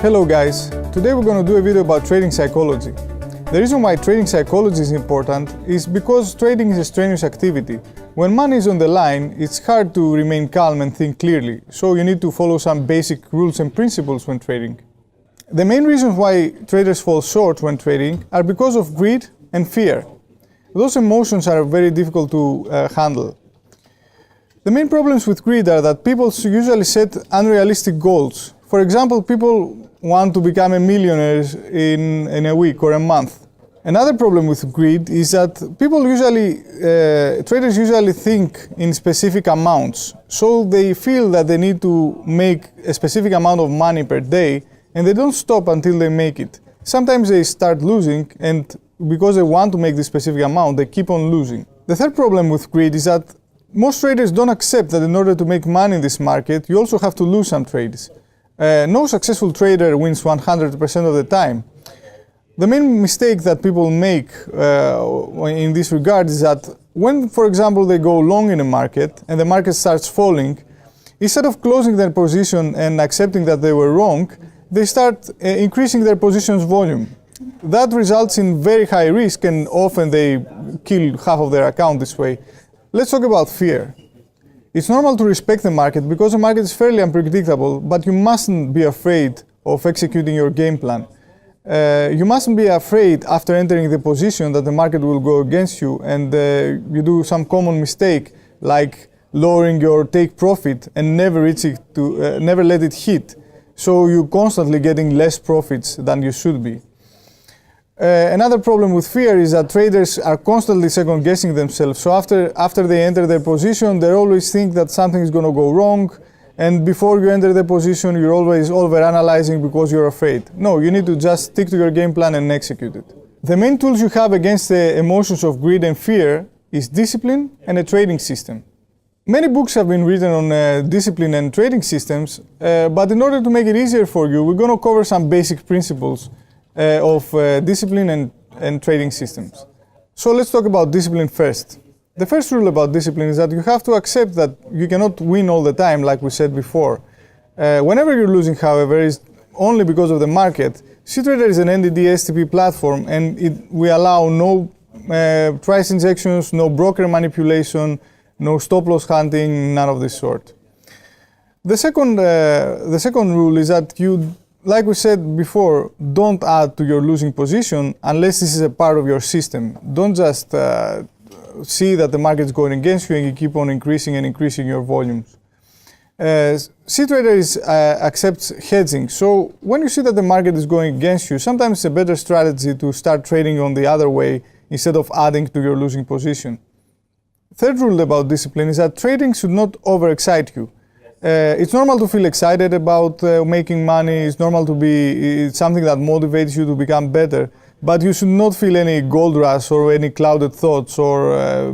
Hello guys, today we're going to do a video about trading psychology. The reason why trading psychology is important is because trading is a strenuous activity. When money is on the line, it's hard to remain calm and think clearly, so you need to follow some basic rules and principles when trading. The main reasons why traders fall short when trading are because of greed and fear. Those emotions are very difficult to handle. The main problems with greed are that people usually set unrealistic goals. For example, people want to become a millionaire in a week or a month. Another problem with greed is that traders usually think in specific amounts. So they feel that they need to make a specific amount of money per day and they don't stop until they make it. Sometimes they start losing, and because they want to make this specific amount, they keep on losing. The third problem with greed is that most traders don't accept that in order to make money in this market, you also have to lose some trades. No successful trader wins 100% of the time. The main mistake that people make in this regard is that when, for example, they go long in a market and the market starts falling, instead of closing their position and accepting that they were wrong, they start increasing their position's volume. That results in very high risk, and often they kill half of their account this way. Let's talk about fear. It's normal to respect the market because the market is fairly unpredictable, but you mustn't be afraid of executing your game plan. You mustn't be afraid after entering the position that the market will go against you and you do some common mistake like lowering your take profit and never let it hit. So you're constantly getting less profits than you should be. Another problem with fear is that traders are constantly second-guessing themselves. So after they enter their position, they always think that something is going to go wrong. And before you enter the position, you're always over-analyzing because you're afraid. No, you need to just stick to your game plan and execute it. The main tools you have against the emotions of greed and fear is discipline and a trading system. Many books have been written on discipline and trading systems, but in order to make it easier for you, we're going to cover some basic principles of discipline and trading systems. So let's talk about discipline first. The first rule about discipline is that you have to accept that you cannot win all the time, like we said before. Whenever you're losing, however, is only because of the market. cTrader is an NDD STP platform, and we allow no price injections, no broker manipulation, no stop-loss hunting, none of this sort. The second rule is that like we said before, don't add to your losing position unless this is a part of your system. Don't just see that the market is going against you and you keep on increasing your volumes. cTrader accepts hedging. So when you see that the market is going against you, sometimes it's a better strategy to start trading on the other way instead of adding to your losing position. Third rule about discipline is that trading should not overexcite you. It's normal to feel excited about making money. It's normal it's something that motivates you to become better. But you should not feel any gold rush or any clouded thoughts or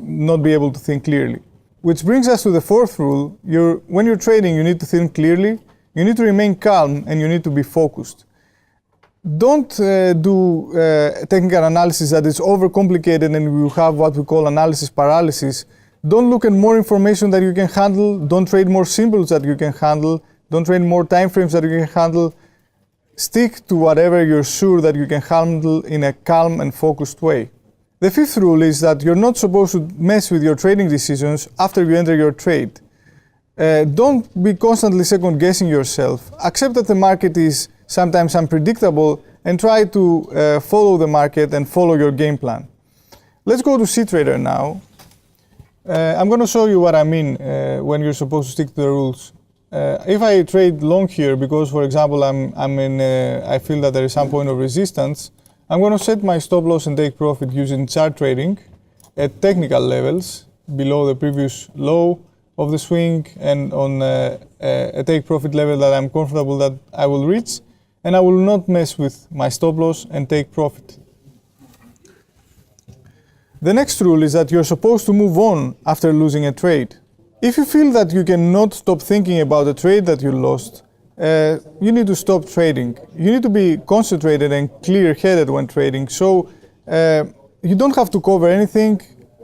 not be able to think clearly. Which brings us to the fourth rule. When you're trading, you need to think clearly, you need to remain calm, and you need to be focused. Don't do technical analysis that is overcomplicated and you have what we call analysis paralysis. Don't look at more information that you can handle. Don't trade more symbols that you can handle. Don't trade more time frames that you can handle. Stick to whatever you're sure that you can handle in a calm and focused way. The fifth rule is that you're not supposed to mess with your trading decisions after you enter your trade. Don't be constantly second-guessing yourself. Accept that the market is sometimes unpredictable and try to follow the market and follow your game plan. Let's go to cTrader now. I'm going to show you what I mean when you're supposed to stick to the rules. If I trade long here because, for example, I feel that there is some point of resistance, I'm going to set my stop loss and take profit using chart trading at technical levels below the previous low of the swing and on a take profit level that I'm comfortable that I will reach, and I will not mess with my stop loss and take profit. The next rule is that you're supposed to move on after losing a trade. If you feel that you cannot stop thinking about the trade that you lost, you need to stop trading. You need to be concentrated and clear-headed when trading. So you don't have to cover anything,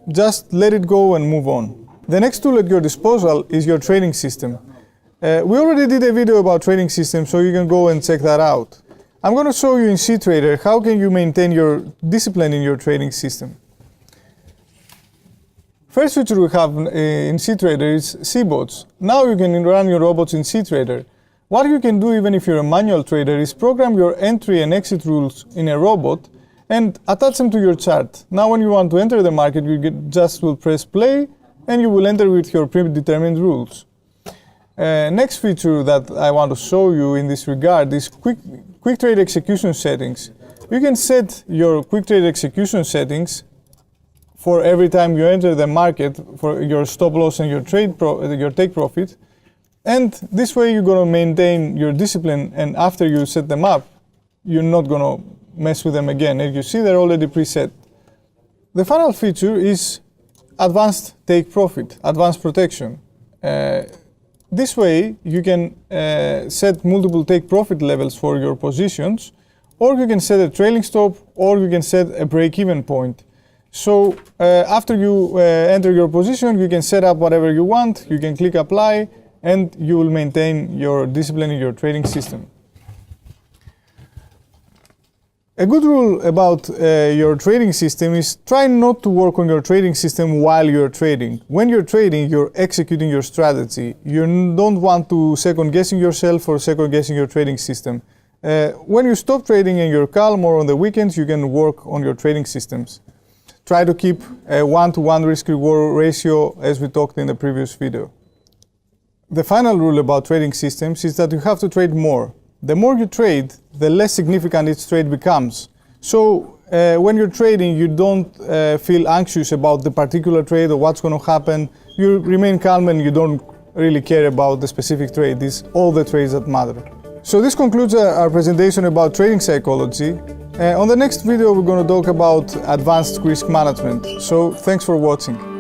just let it go and move on. The next tool at your disposal is your trading system. We already did a video about trading systems, so you can go and check that out. I'm going to show you in cTrader how can you maintain your discipline in your trading system. First feature we have in cTrader is cbots. Now you can run your robots in cTrader. What you can do, even if you're a manual trader, is program your entry and exit rules in a robot and attach them to your chart. Now when you want to enter the market, you just will press play and you will enter with your predetermined rules. Next feature that I want to show you in this regard is quick trade execution settings. You can set your quick trade execution settings for every time you enter the market for your stop loss and your take profit. And this way you're going to maintain your discipline, and after you set them up, you're not going to mess with them again. As you see, they're already preset. The final feature is advanced take profit, advanced protection. This way you can set multiple take profit levels for your positions, or you can set a trailing stop, or you can set a break-even point. So after you enter your position, you can set up whatever you want, you can click apply, and you will maintain your discipline in your trading system. A good rule about your trading system is try not to work on your trading system while you're trading. When you're trading, you're executing your strategy. You don't want to second guessing yourself or second guessing your trading system. When you stop trading and you're calm, or on the weekends, you can work on your trading systems. Try to keep a 1-to-1 risk-reward ratio, as we talked in the previous video. The final rule about trading systems is that you have to trade more. The more you trade, the less significant each trade becomes. So when you're trading, you don't feel anxious about the particular trade or what's going to happen. You remain calm and you don't really care about the specific trade. It's all the trades that matter. So this concludes our presentation about trading psychology. On the next video, we're going to talk about advanced risk management. So thanks for watching.